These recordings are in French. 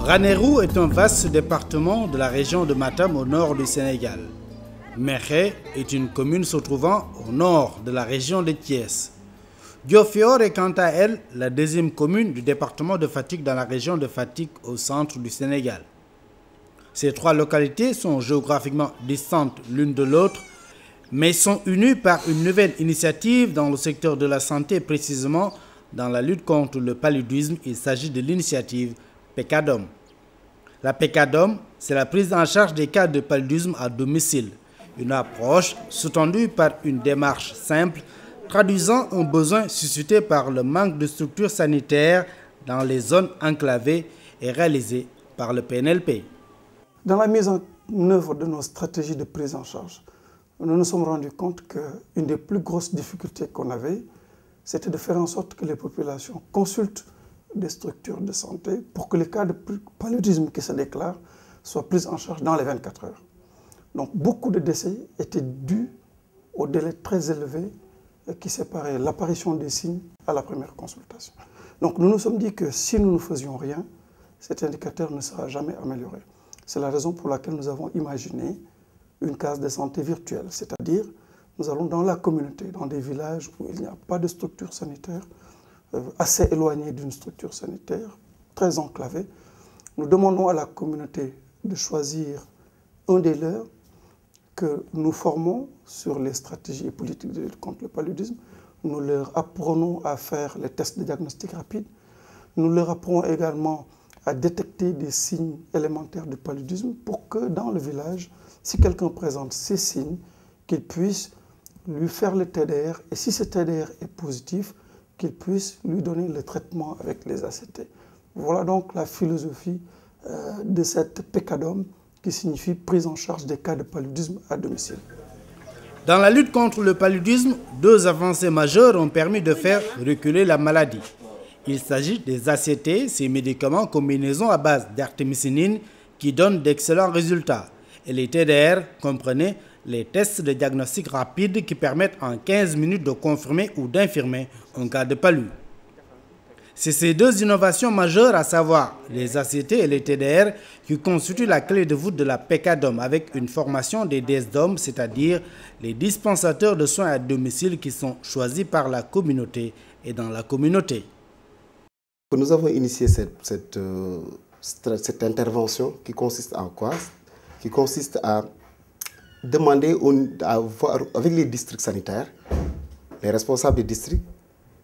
Ranérou est un vaste département de la région de Matam au nord du Sénégal. Mékhé est une commune se trouvant au nord de la région de Thiès. Diofior est quant à elle la deuxième commune du département de Fatick dans la région de Fatick au centre du Sénégal. Ces trois localités sont géographiquement distantes l'une de l'autre, mais sont unies par une nouvelle initiative dans le secteur de la santé, précisément dans la lutte contre le paludisme. Il s'agit de l'initiative PECADOM. La PECADOM, c'est la prise en charge des cas de paludisme à domicile, une approche sous-tendue par une démarche simple, traduisant un besoin suscité par le manque de structures sanitaires dans les zones enclavées et réalisée par le PNLP. Dans la mise en œuvre de nos stratégies de prise en charge, nous nous sommes rendus compte qu'une des plus grosses difficultés qu'on avait, c'était de faire en sorte que les populations consultent des structures de santé pour que les cas de paludisme qui se déclarent soient pris en charge dans les 24 heures. Donc beaucoup de décès étaient dus au délai très élevé qui séparait l'apparition des signes à la première consultation. Donc nous nous sommes dit que si nous ne faisions rien, cet indicateur ne sera jamais amélioré. C'est la raison pour laquelle nous avons imaginé une case de santé virtuelle, c'est-à-dire nous allons dans la communauté, dans des villages où il n'y a pas de structure sanitaire, assez éloignée d'une structure sanitaire, très enclavée. Nous demandons à la communauté de choisir un des leurs que nous formons sur les stratégies et politiques de lutte contre le paludisme. Nous leur apprenons à faire les tests de diagnostic rapide. Nous leur apprenons également à détecter des signes élémentaires de paludisme pour que dans le village, si quelqu'un présente ces signes, qu'il puisse lui faire le TDR et si ce TDR est positif, qu'il puisse lui donner le traitement avec les ACT. Voilà donc la philosophie de cette PECADOM qui signifie prise en charge des cas de paludisme à domicile. Dans la lutte contre le paludisme, deux avancées majeures ont permis de faire reculer la maladie. Il s'agit des ACT, ces médicaments combinaisons à base d'artémisinine qui donnent d'excellents résultats. Et les TDR comprenaient les tests de diagnostic rapide qui permettent en 15 minutes de confirmer ou d'infirmer un cas de palu. C'est ces deux innovations majeures, à savoir les ACT et les TDR, qui constituent la clé de voûte de la PECADOM avec une formation des DSDOM, c'est-à-dire les dispensateurs de soins à domicile qui sont choisis par la communauté et dans la communauté. Nous avons initié cette intervention qui consiste en quoi? Qui consiste à demander à voir avec les districts sanitaires, les responsables des districts,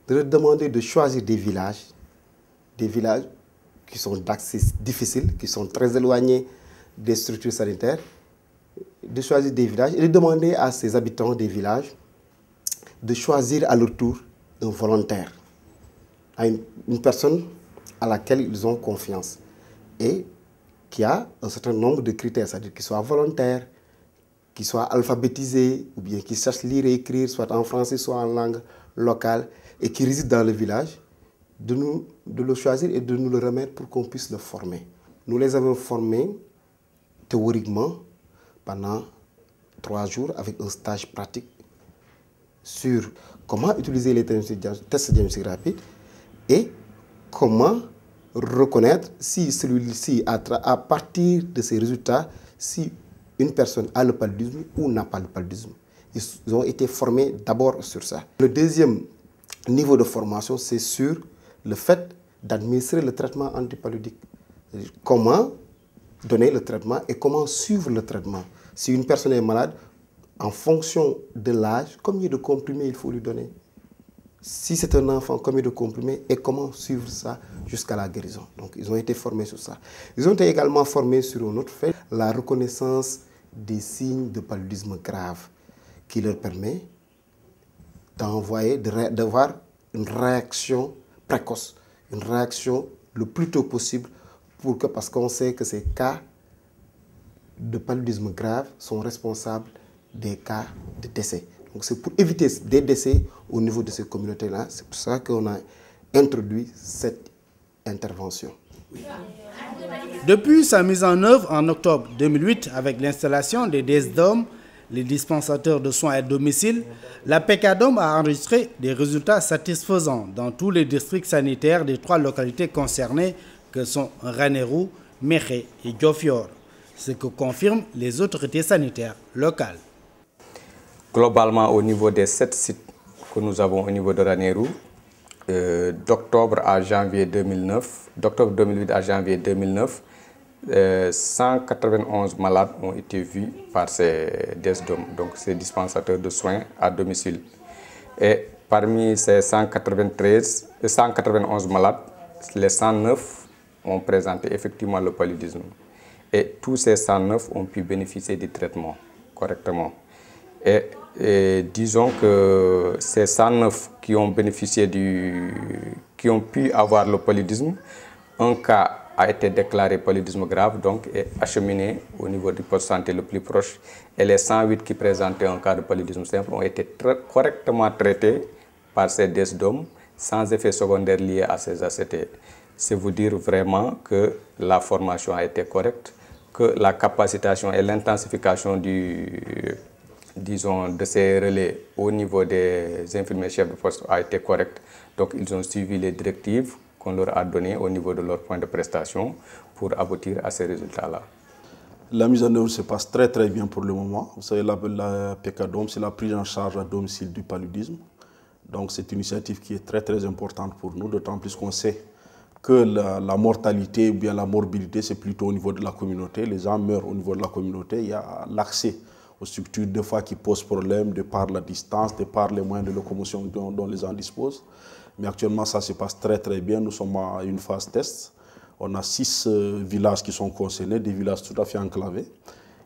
de leur demander de choisir des villages qui sont d'accès difficile, qui sont très éloignés des structures sanitaires, de choisir des villages et de demander à ces habitants des villages de choisir à leur tour un volontaire, à une personne à laquelle ils ont confiance et qui a un certain nombre de critères, c'est-à-dire qu'il soit volontaire, qu'il soit alphabétisé, ou bien qu'il sache lire et écrire, soit en français, soit en langue locale, et qui réside dans le village, de le choisir et de nous le remettre pour qu'on puisse le former. Nous les avons formés théoriquement pendant 3 jours avec un stage pratique sur comment utiliser les tests de diagnostic rapide et comment reconnaître si celui-ci, à partir de ces résultats, si une personne a le paludisme ou n'a pas le paludisme. Ils ont été formés d'abord sur ça. Le deuxième niveau de formation, c'est sur le fait d'administrer le traitement antipaludique. Comment donner le traitement et comment suivre le traitement. Si une personne est malade, en fonction de l'âge, combien de comprimés il faut lui donner. Si c'est un enfant, combien de comprimés et comment suivre ça jusqu'à la guérison. Donc, ils ont été formés sur ça. Ils ont été également formés sur un autre fait, la reconnaissance des signes de paludisme grave, qui leur permet d'avoir une réaction précoce, une réaction le plus tôt possible, parce qu'on sait que ces cas de paludisme grave sont responsables des cas de décès. Donc c'est pour éviter des décès au niveau de ces communautés-là. C'est pour ça qu'on a introduit cette intervention. Depuis sa mise en œuvre en octobre 2008 avec l'installation des DSDOM, les dispensateurs de soins à domicile, la PECADOM a enregistré des résultats satisfaisants dans tous les districts sanitaires des 3 localités concernées que sont Ranérou, Mékhé et Diofior, ce que confirment les autorités sanitaires locales. Globalement, au niveau des 7 sites que nous avons au niveau de Ranérou, d'octobre à janvier 2009, d'octobre 2008 à janvier 2009, 191 malades ont été vus par ces DSDOM, donc ces dispensateurs de soins à domicile. Et parmi ces 191 malades, les 109 ont présenté effectivement le paludisme. Et tous ces 109 ont pu bénéficier du traitement correctement. Et disons que ces 109 qui ont bénéficié qui ont pu avoir le paludisme, un cas a été déclaré paludisme grave, donc est acheminé au niveau du poste de santé le plus proche. Et les 108 qui présentaient un cas de paludisme simple ont été correctement traités par ces DSDOM sans effet secondaire lié à ces ACT. C'est vous dire vraiment que la formation a été correcte, que la capacitation et l'intensification disons, de ces relais au niveau des infirmiers chefs de poste a été correcte. Donc ils ont suivi les directives qu'on leur a données au niveau de leur point de prestation pour aboutir à ces résultats-là. La mise en œuvre se passe très bien pour le moment. Vous savez, la PECADOM, c'est la prise en charge à domicile du paludisme. Donc c'est une initiative qui est très importante pour nous, d'autant plus qu'on sait que la mortalité ou bien la morbidité, c'est plutôt au niveau de la communauté. Les gens meurent au niveau de la communauté. Il y a l'accès aux structures des fois qui posent problème de par la distance, de par les moyens de locomotion dont les gens disposent. Mais actuellement, ça se passe très bien. Nous sommes à une phase test. On a 6 villages qui sont concernés, des villages tout à fait enclavés.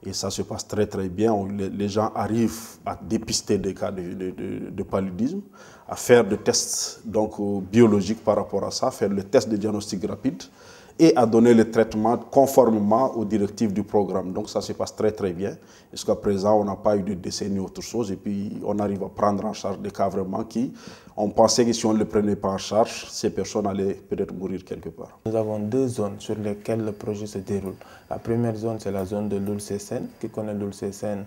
Et ça se passe très bien. Les gens arrivent à dépister des cas de paludisme, à faire des tests donc, biologiques par rapport à ça, faire le test de diagnostic rapide et à donner le traitement conformément aux directives du programme. Donc ça se passe très bien. Jusqu'à présent, on n'a pas eu de décès ni autre chose. Et puis, on arrive à prendre en charge des cas vraiment qui, on pensait que si on ne les prenait pas en charge, ces personnes allaient peut-être mourir quelque part. Nous avons 2 zones sur lesquelles le projet se déroule. La première zone, c'est la zone de l'Oulcécène. Qui connaît l'Oulcécène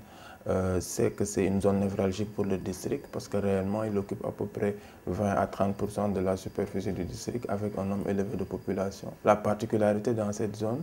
sait que c'est une zone névralgique pour le district parce que réellement, il occupe à peu près 20 à 30% de la superficie du district avec un nombre élevé de population. La particularité dans cette zone,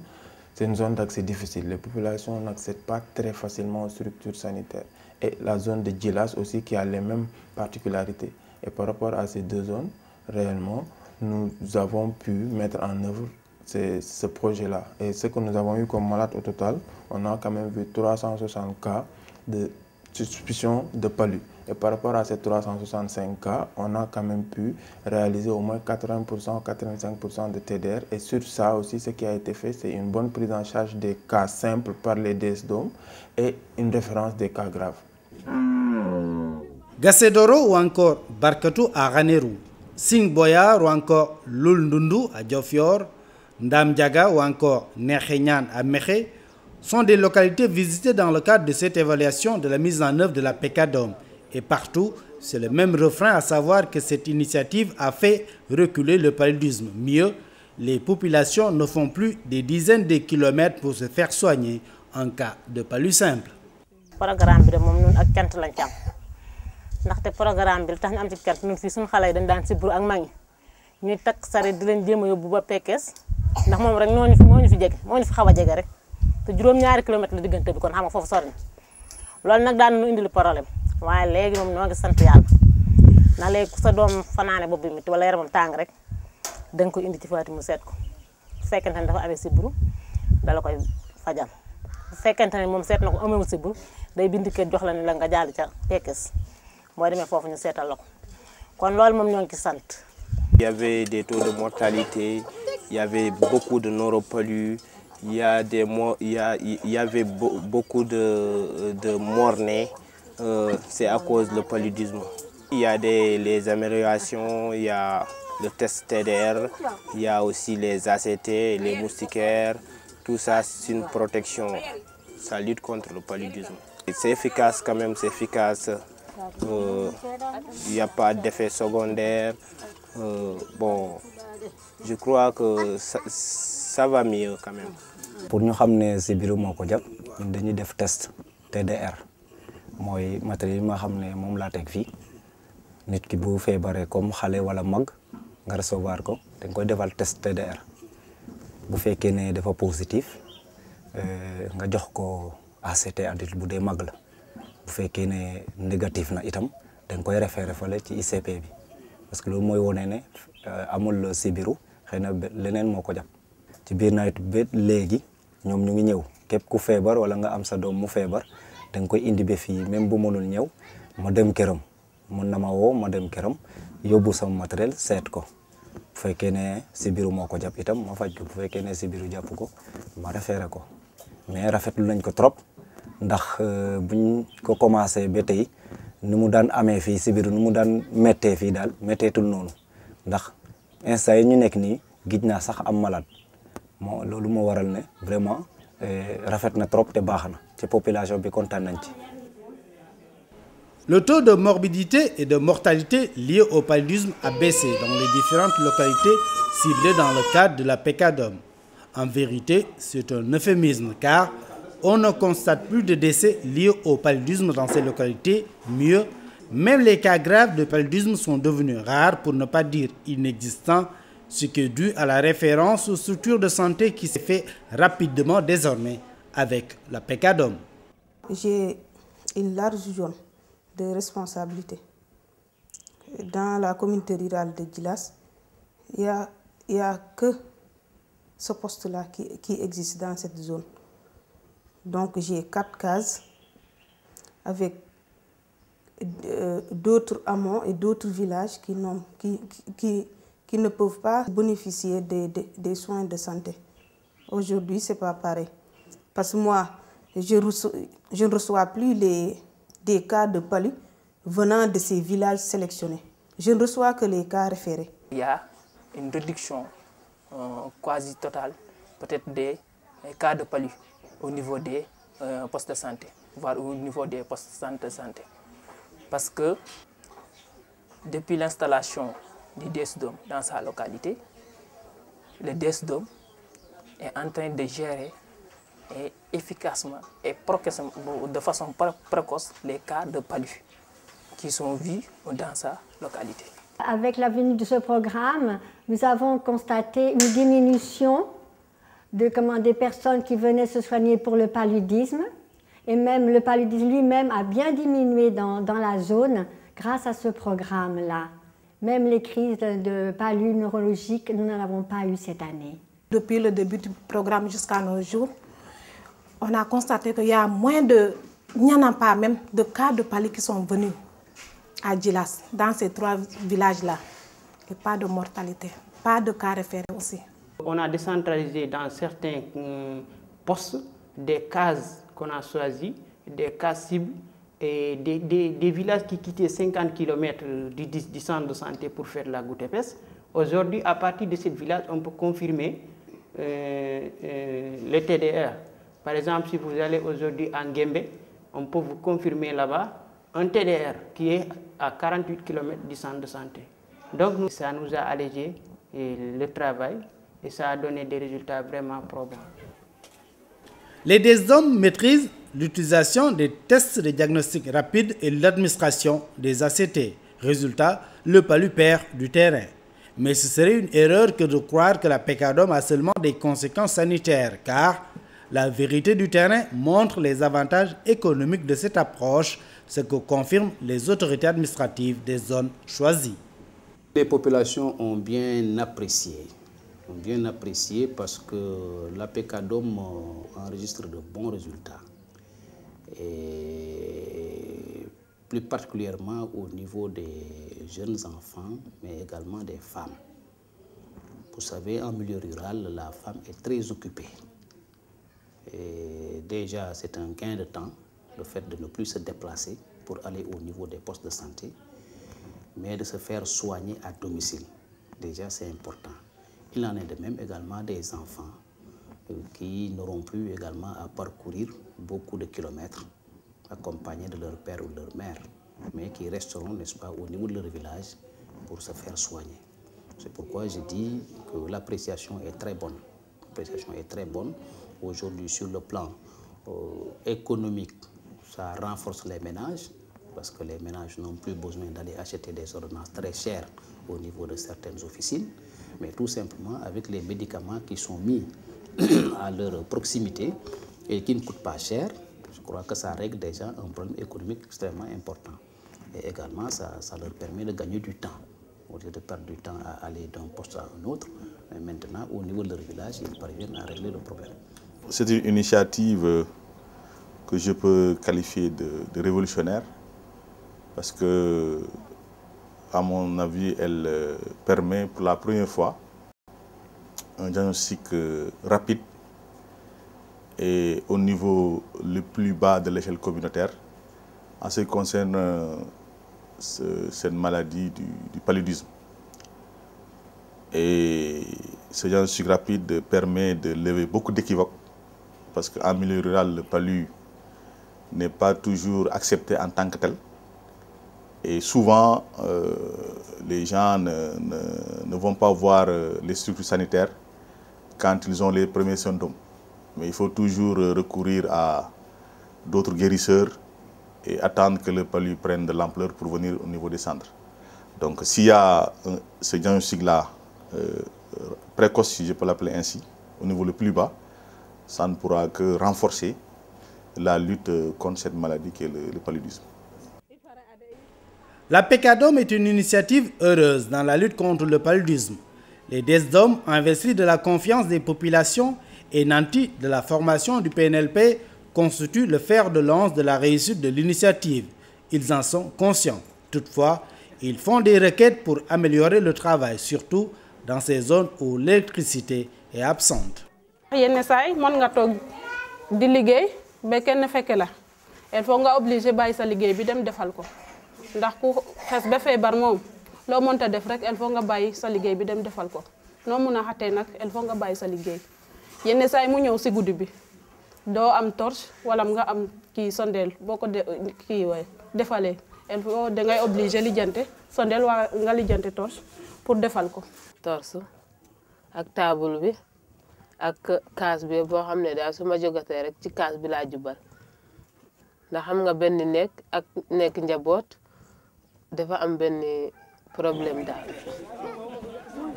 c'est une zone d'accès difficile. Les populations n'accèdent pas très facilement aux structures sanitaires. Et la zone de Djilas aussi qui a les mêmes particularités. Et par rapport à ces 2 zones, réellement, nous avons pu mettre en œuvre ce projet-là. Et ce que nous avons eu comme malade au total, on a quand même vu 360 cas de suspicion de palu. Et par rapport à ces 365 cas, on a quand même pu réaliser au moins 80%, 85% de TDR. Et sur ça aussi, ce qui a été fait, c'est une bonne prise en charge des cas simples par les DSDOM et une référence des cas graves. Gassedoro ou encore Barkatou à Ranérou, Sing Boyar ou encore Loul Ndundu à Diofior, Ndam Diaga ou encore Nekhenyan à Mékhé sont des localités visitées dans le cadre de cette évaluation de la mise en œuvre de la PECADOM. Et partout, c'est le même refrain, à savoir que cette initiative a fait reculer le paludisme. Mieux, les populations ne font plus des dizaines de kilomètres pour se faire soigner en cas de palu simple. Programme bi de moom ñun ak cant lañ ci am ndaxte programme bi tax ñu am ci cant ñun fii suñu xale yi dañ daan sibbiru ak mag ñuy takk sareet di leen jéem a yóbbu ba Pekes ndax moom rek moo ñu fi jege moo ñu fi xaw a jege rek te juróom-ñaari kilomètre la diggante bi kon xam nga foofu sori na loolu nag daan nu indil problème waaye léegi moom ñoo ngi sant yàlla ndax léegi ku sa doom fanaane bopp bi métti wala yaramam tàng rek da nga koy indi ci Fatou mu seet ko bu fekkente ne dafa amee sibbiru dala koy fajal bu fekkente ne moom seet na ko amewul sibbiru day bind kër jox la ne la nga jàll ca Pekes boo demee foofu ñu seetal la ko kon loolu moom ñoo ngi ci sant. Il y avait des taux de mortalité, il y avait beaucoup de neuropalus, il y avait beaucoup de morts-nés, c'est à cause du paludisme. Il y a les améliorations, il y a le test TDR, il y a aussi les ACT, les moustiquaires, tout ça c'est une protection, ça lutte contre le paludisme. C'est efficace quand même, c'est efficace, il n'y a pas d'effet secondaire. Bon, je crois que ça va mieux quand même. Pour nous savoir si biiru moo ko jàpp ñun dañuy def test TDR mooy matériel yi nga xam ne moom laa teg fii nit ki bu feebaree comme xale wala mag nga recevoir ko dañ koy defal test TDR bu fekkee ne dafa positif nga jox ko ACT adulte bu dee mag la bu fekkee ne négatif na itam dañ koy référé fale ci ICP bi parce que loolu mooy wone ne amul sibiru xëy na leneen moo ko jàpp ci biir nawet bi léegi ñoom ñu ngi ñëw képp ku feebar wala nga am sa doom mu feebar da nga koy indi ba fii même bu mënul ñëw ma dem këram mën na ma woo ma dem këram yóbbu sama matériel seet ko bu fekkee ne sibiru moo ko jàpp itam ma faj ko bu fekkee ne sibiru jàpp ko ma référé ko mais rafetlu nañ ko trop ndax buñ ko commencé ba tey ni mu daan amee fii sibiru ni mu daan méttee fii daal métteetul noonu ndax instant yi ñu nekk nii gis naa sax am malade moo loolu moo waral ne vraiment rafet na trop te baax na ci population bi kontaan nañ ci. Le taux de morbidité et de mortalité lié au paludisme a baissé dans les différentes localités ciblées dans le cadre de la PECADOM. En vérité, c'est un euphémisme car on ne constate plus de décès liés au paludisme dans ces localités. Mieux, même les cas graves de paludisme sont devenus rares pour ne pas dire inexistants, ce qui est dû à la référence aux structures de santé qui s'est fait rapidement désormais avec la PECADOM. J'ai une large zone de responsabilité. Dans la communauté rurale de Djilas, il n'y a que ce poste-là qui existe dans cette zone. Donc j'ai 4 cases avec d'autres hameaux et d'autres villages qui ne peuvent pas bénéficier des soins de santé. Aujourd'hui, ce n'est pas pareil. Parce que moi, je ne reçois plus des cas de palu venant de ces villages sélectionnés. Je ne reçois que les cas référés. Il y a une réduction quasi totale, peut-être des cas de palu au niveau des postes de santé, voire au niveau des postes de santé. Parce que depuis l'installation du DSDOM dans sa localité, le DSDOM est en train de gérer efficacement et de façon précoce les cas de palu qui sont vus dans sa localité. Avec la venue de ce programme, nous avons constaté une diminution des personnes qui venaient se soigner pour le paludisme. Et même le paludisme lui-même a bien diminué dans la zone grâce à ce programme-là. Même les crises de palud neurologique, nous n'en avons pas eu cette année. Depuis le début du programme jusqu'à nos jours, on a constaté qu'il y a moins de... Il n'y en a pas même de cas de palu qui sont venus à Djilas, dans ces 3 villages-là. Et pas de mortalité, pas de cas référés aussi. On a décentralisé dans certains postes des cases qu'on a choisies, des cas cibles et des villages qui quittaient 50 km du centre de santé pour faire la goutte épaisse. Aujourd'hui, à partir de ces villages, on peut confirmer les TDR. Par exemple, si vous allez aujourd'hui à Nguembe, on peut vous confirmer là-bas un TDR qui est à 48 km du centre de santé. Donc ça nous a allégé le travail et ça a donné des résultats vraiment probants. Les DSDOM maîtrisent l'utilisation des tests de diagnostic rapide et l'administration des ACT. Résultat, le palu perd du terrain. Mais ce serait une erreur que de croire que la PECADOM a seulement des conséquences sanitaires, car la vérité du terrain montre les avantages économiques de cette approche, ce que confirment les autorités administratives des zones choisies. Les populations ont bien apprécié parce que la PECADOM enregistre de bons résultats. Et plus particulièrement au niveau des jeunes enfants, mais également des femmes. Vous savez, en milieu rural, la femme est très occupée. Et déjà, c'est un gain de temps, le fait de ne plus se déplacer pour aller au niveau des postes de santé, mais de se faire soigner à domicile. Déjà, c'est important. Il en est de même également des enfants qui n'auront plus également à parcourir beaucoup de kilomètres accompagnés de leur père ou de leur mère, mais qui resteront, n'est-ce pas, au niveau de leur village pour se faire soigner. C'est pourquoi je dis que l'appréciation est très bonne. L'appréciation est très bonne. Aujourd'hui, sur le plan économique, ça renforce les ménages. parce que les ménages n'ont plus besoin d'aller acheter des ordonnances très chères au niveau de certaines officines, mais tout simplement avec les médicaments qui sont mis à leur proximité et qui ne coûtent pas cher, je crois que ça règle déjà un problème économique extrêmement important. Et également, ça leur permet de gagner du temps, au lieu de perdre du temps à aller d'un poste à un autre. Mais maintenant, au niveau de leur village, ils parviennent à régler le problème. C'est une initiative que je peux qualifier de révolutionnaire, parce que, à mon avis, elle permet pour la première fois un diagnostic rapide et au niveau le plus bas de l'échelle communautaire en ce qui concerne cette maladie du paludisme. Et ce diagnostic rapide permet de lever beaucoup d'équivoques, parce qu'en milieu rural, le palu n'est pas toujours accepté en tant que tel. Et souvent, les gens ne vont pas voir les structures sanitaires quand ils ont les premiers symptômes. Mais il faut toujours recourir à d'autres guérisseurs et attendre que le palu prenne de l'ampleur pour venir au niveau des centres. Donc s'il y a ce diagnostic-là, précoce, si je peux l'appeler ainsi, au niveau le plus bas, ça ne pourra que renforcer la lutte contre cette maladie qui est le paludisme. La PECADOM est une initiative heureuse dans la lutte contre le paludisme. Les DSDOM, investis de la confiance des populations et nantis de la formation du PNLP, constituent le fer de lance de la réussite de l'initiative. Ils en sont conscients. Toutefois, ils font des requêtes pour améliorer le travail, surtout dans ces zones où l'électricité est absente. yenn saay mën nga toog di liggéey ba kenn fekke la il faut nga obligé bàyyi sa liggéey bi dem defal ko ndax ku xes ba feebar moom loo mënta def rek il faut nga bàyyi sa liggéey bi dem defal ko noo mun a xatee nag il faut nga bàyyi sa liggéey yenn saay mu ñëw si guddi bi doo am torche wala nga am kii sondeel boo ko defalee il faut dangay obligé lijjante sondeel waa nga lijjante torche pour defal ko. torche ak table bi ak kaas bi boo xam ne daal su ma jógatee rek ci kaas bi laa jubal ndax xam nga benn nekk ak nekk njaboot dafa am benn problème daal.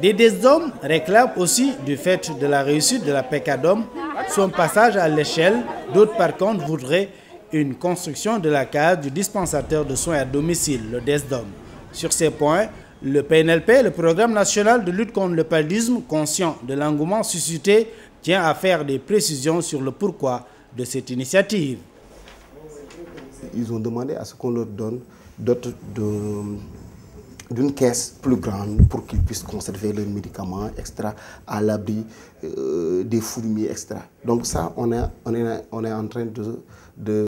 Des DSDOM réclament aussi du fait de la réussite de la PECADOM son passage à l'échelle. D'autres par contre voudraient une construction de la case du dispensateur de soins à domicile, le DSDOM. Sur ces points, le PNLP, le Programme national de lutte contre le paludisme, conscient de l'engouement suscité, tient à faire des précisions sur le pourquoi de cette initiative. Ils ont demandé à ce qu'on leur donne d'une caisse plus grande pour qu'ils puissent conserver leurs médicaments extra à l'abri des fourmis extra. Donc ça, on est en train de